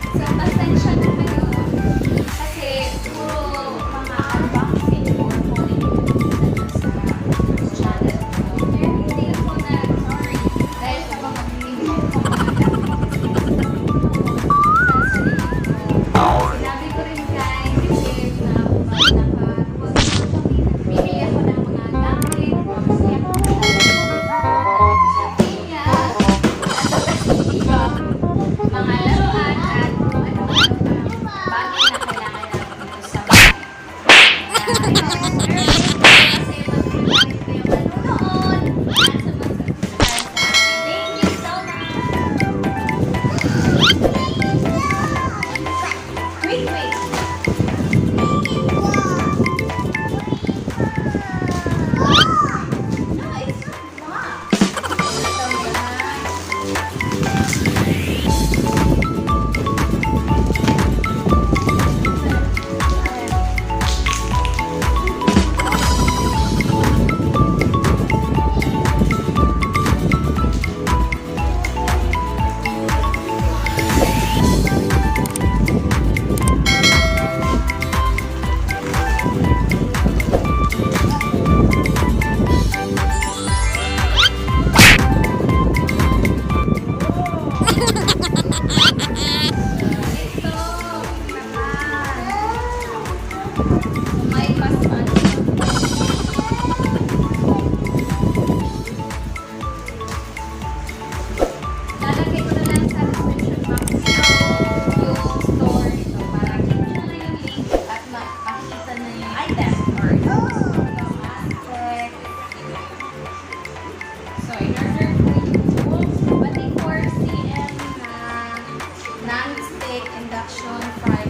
So, pasensya na kayo. Kasi, puro mga unboxing or calling sa channel ko. Pero hindi ako na-sorry. Dahil sa mga video ko sinabi ko rin kay Richard na bibili ako ng mga gamit, kasi ako mga laruan at kung ano-ano bagay na kailangan natin dito sa bahay. Kasi mag-remind kayo manonood at sa mag-subscribe sa akin. Thank you so much! Wait! No, it's not. May pasman. Lalagay ko na lang sa description box yung store nito para kita nyo na yung link at makikita na yung item or yung Masflex. So, in order for you, 24 cm na non-stick induction fry